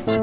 Good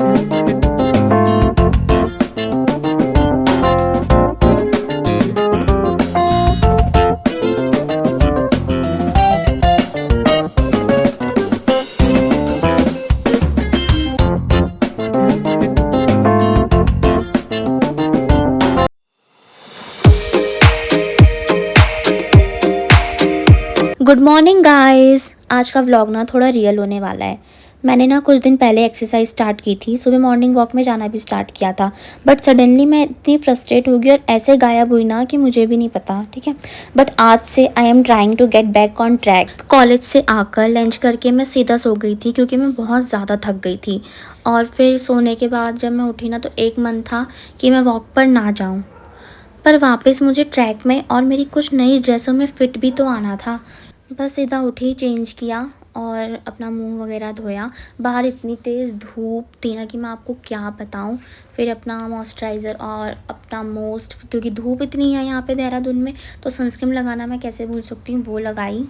morning guys. आज का vlog ना थोड़ा रियल होने वाला है। मैंने ना कुछ दिन पहले एक्सरसाइज स्टार्ट की थी, सुबह मॉर्निंग वॉक में जाना भी स्टार्ट किया था, बट सडनली मैं इतनी फ्रस्ट्रेट हो गई और ऐसे गायब हुई ना कि मुझे भी नहीं पता। ठीक है, बट आज से I am trying to get back on track. College से आकर लंच करके मैं सीधा सो गई थी क्योंकि मैं बहुत ज़्यादा थक गई थी, और फिर सोने के बाद जब मैं उठी ना तो एक मन था कि मैं वॉक पर ना जाऊँ, पर वापस मुझे ट्रैक में और मेरी कुछ नई ड्रेसों में फ़िट भी तो आना था। बस सीधा उठी, चेंज किया और अपना मुंह वगैरह धोया। बाहर इतनी तेज़ धूप थी ना कि मैं आपको क्या बताऊं। फिर अपना मॉइस्चराइज़र और अपना मोस्ट, क्योंकि धूप इतनी है यहाँ पे देहरादून में, तो सनस्क्रीन लगाना मैं कैसे भूल सकती हूँ, वो लगाई।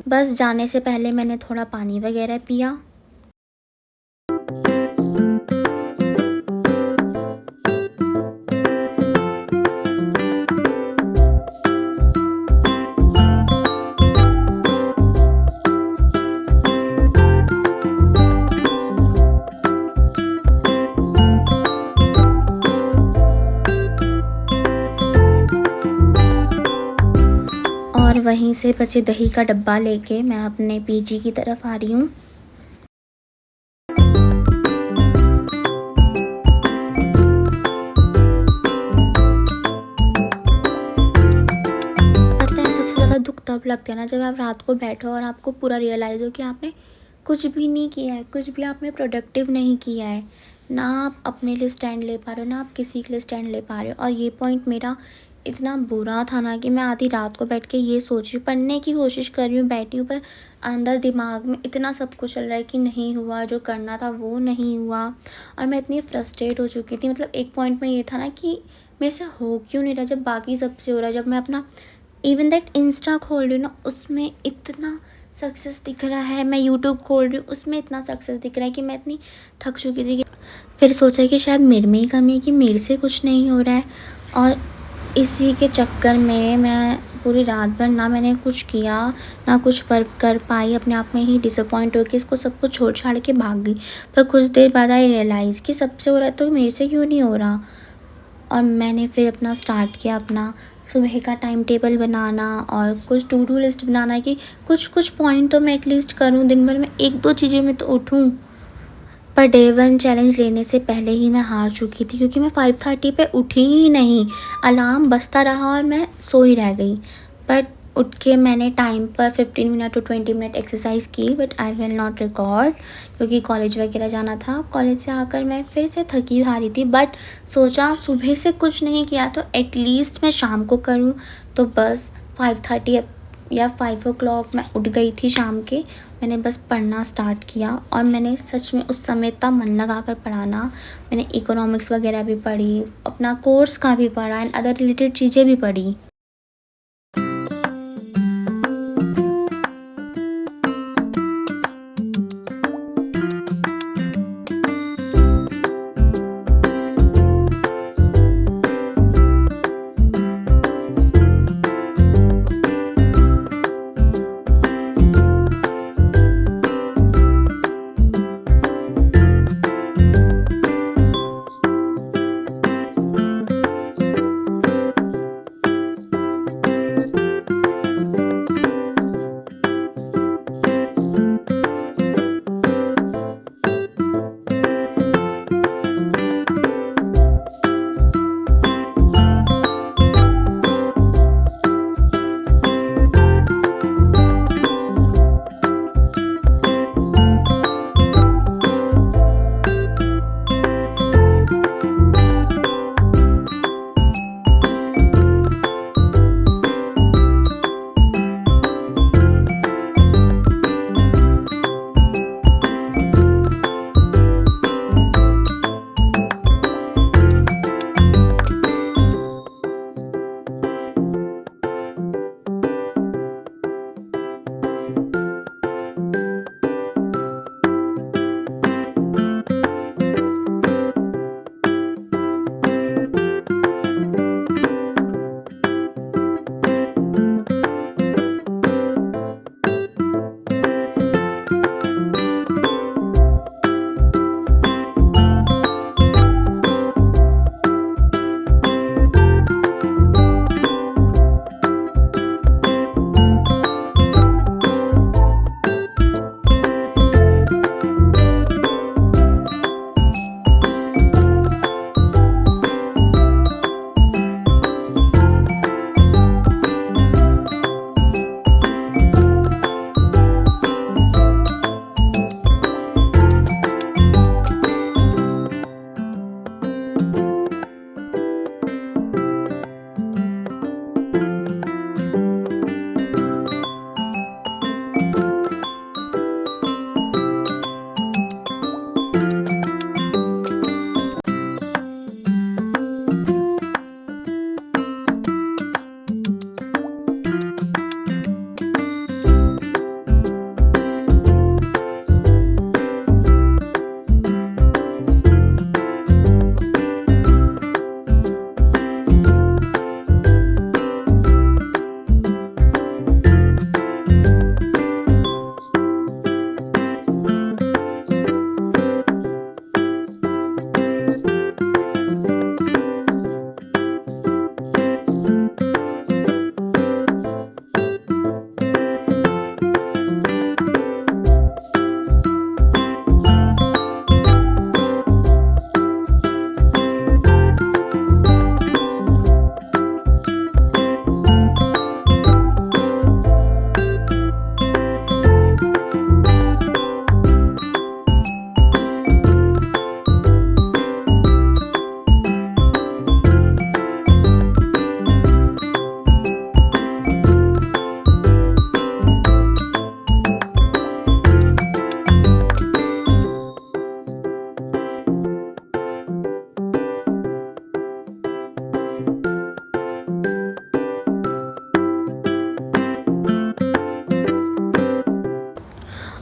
बस जाने से पहले मैंने थोड़ा पानी वगैरह पिया। और वहीं से बचे दही का डब्बा लेके मैं अपने पीजी की तरफ आ रही हूँ। पता है, सबसे ज़्यादा दुख तब लगता है ना जब आप रात को बैठो और आपको पूरा रियलाइज़ हो कि आपने कुछ भी नहीं किया है, कुछ भी आपने प्रोडक्टिव नहीं किया है। ना आप अपने लिए स्टैंड ले पा रहे हो, ना आप किसी के लिए स्टैंड ले पा रहे हो। और ये पॉइंट मेरा इतना बुरा था ना कि मैं आधी रात को बैठ के ये सोच रही हूँ, पढ़ने की कोशिश कर रही हूँ, बैठी हूँ, पर अंदर दिमाग में इतना सब कुछ चल रहा है कि नहीं हुआ, जो करना था वो नहीं हुआ। और मैं इतनी फ्रस्ट्रेट हो चुकी थी, मतलब एक पॉइंट में ये था ना कि मेरे से हो क्यों नहीं रहा जब बाकी सबसे हो रहा है। जब मैं अपना इवन दैट इंस्टा खोल रही हूँ ना, उसमें इतना सक्सेस दिख रहा है, मैं यूट्यूब खोल रही हूँ उसमें इतना सक्सेस दिख रहा है कि मैं इतनी थक चुकी थी कि फिर सोचा कि शायद मेरे में ही कमी है कि मेरे से कुछ नहीं हो रहा है। और इसी के चक्कर में मैं पूरी रात भर ना मैंने कुछ किया, ना कुछ पर कर पाई, अपने आप में ही डिसअपॉइंट होकर इसको सब कुछ छोड़ छाड़ के भाग गई। पर कुछ देर बाद आई रियलाइज़ कि सबसे हो रहा है तो मेरे से क्यों नहीं हो रहा। और मैंने फिर अपना स्टार्ट किया अपना सुबह का टाइम टेबल बनाना और कुछ टू डू लिस्ट बनाना कि कुछ कुछ पॉइंट तो मैं एटलीस्ट करूं, दिन भर में एक दो चीज़ें में तो उठूं। पर डे वन चैलेंज लेने से पहले ही मैं हार चुकी थी क्योंकि मैं 5:30 पे उठी ही नहीं। अलार्म बजता रहा और मैं सो ही रह गई। बट उठ के मैंने टाइम पर 15 मिनट टू 20 मिनट एक्सरसाइज की, but I will not record क्योंकि कॉलेज वगैरह जाना था। कॉलेज से आकर मैं फिर से थकी हारी थी, बट सोचा सुबह से कुछ नहीं किया तो एटलीस्ट मैं शाम को करूँ। तो बस 5:30 या 5 o'clock मैं उठ गई थी शाम के। मैंने बस पढ़ना स्टार्ट किया और मैंने सच में उस समय इतना मन लगा कर पढ़ा। मैंने इकोनॉमिक्स वगैरह भी पढ़ी, अपना कोर्स का भी पढ़ा एंड अदर रिलेटेड चीज़ें भी पढ़ी।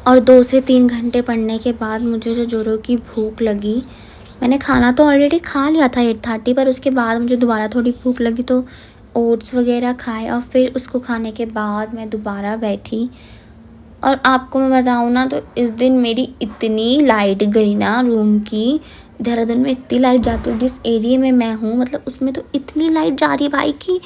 और 2 से 3 घंटे पढ़ने के बाद मुझे जो ज़ोरों की भूख लगी, मैंने खाना तो ऑलरेडी खा लिया था 8:30, पर उसके बाद मुझे दोबारा थोड़ी भूख लगी तो ओट्स वग़ैरह खाए और फिर उसको खाने के बाद मैं दोबारा बैठी। और आपको मैं बताऊँ ना, तो इस दिन मेरी इतनी लाइट गई ना रूम की। देहरादून में इतनी लाइट जाती है, जिस एरिया में मैं हूँ मतलब उसमें तो इतनी लाइट जा रही है भाई कि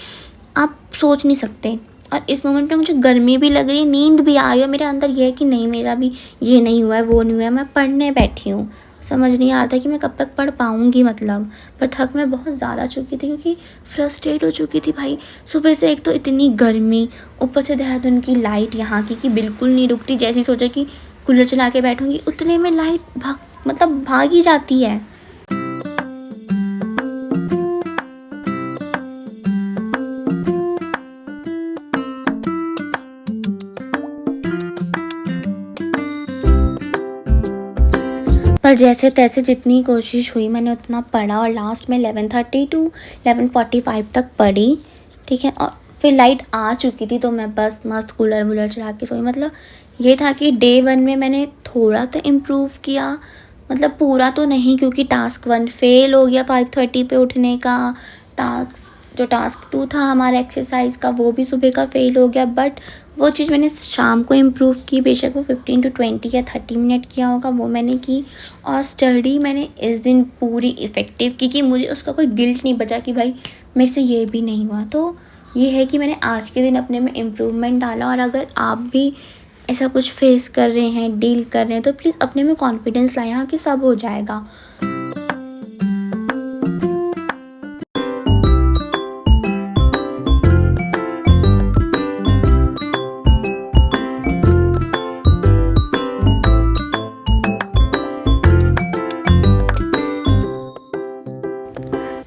आप सोच नहीं सकते। और इस मोमेंट पे मुझे गर्मी भी लग रही है, नींद भी आ रही है, मेरे अंदर ये है कि नहीं मेरा भी ये नहीं हुआ है, वो नहीं हुआ है, मैं पढ़ने बैठी हूँ। समझ नहीं आ रहा था कि मैं कब तक पढ़ पाऊँगी मतलब। पर थक मैं बहुत ज़्यादा चुकी थी क्योंकि फ्रस्ट्रेट हो चुकी थी भाई। सुबह से एक तो इतनी गर्मी, ऊपर से देहरादून की लाइट यहाँ की कि बिल्कुल नहीं रुकती। जैसे ही सोचा कि कूलर चला के बैठूँगी, उतने में लाइट भाग ही जाती है। पर जैसे-तैसे जितनी कोशिश हुई मैंने उतना पढ़ा और लास्ट में 11:30 टू 11:45 तक पढ़ी, ठीक है? और फिर लाइट आ चुकी थी तो मैं बस मस्त कूलर-वूलर चला के सोई। मतलब ये था कि डे 1 में मैंने थोड़ा तो इम्प्रूव किया, मतलब पूरा तो नहीं क्योंकि टास्क 1 फ़ेल हो गया 5:30 पे उठने का। टास्क 2 था हमारा एक्सरसाइज का, वो भी सुबह का फ़ेल हो गया। बट वो चीज़ मैंने शाम को इम्प्रूव की, बेशक वो 15 टू 20 या 30 मिनट किया होगा, वो मैंने की। और स्टडी मैंने इस दिन पूरी इफ़ेक्टिव की कि मुझे उसका कोई गिल्ट नहीं बचा कि भाई मेरे से ये भी नहीं हुआ। तो ये है कि मैंने आज के दिन अपने में इम्प्रूवमेंट डाला। और अगर आप भी ऐसा कुछ फेस कर रहे हैं, डील कर रहे हैं, तो प्लीज़ अपने में कॉन्फिडेंस लाएँ, हाँ, कि सब हो जाएगा।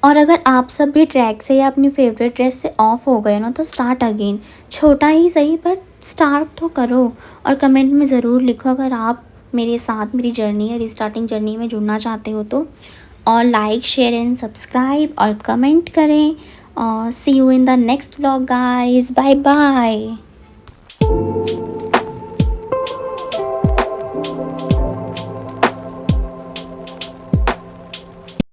और अगर आप सब भी ट्रैक से या अपनी फेवरेट ड्रेस से ऑफ हो गए ना, तो स्टार्ट अगेन। छोटा ही सही पर स्टार्ट तो करो। और कमेंट में ज़रूर लिखो अगर आप मेरे साथ मेरी जर्नी या रिस्टार्टिंग जर्नी में जुड़ना चाहते हो तो। और लाइक शेयर एंड सब्सक्राइब और कमेंट करें। और see you in the next vlog guys, bye bye.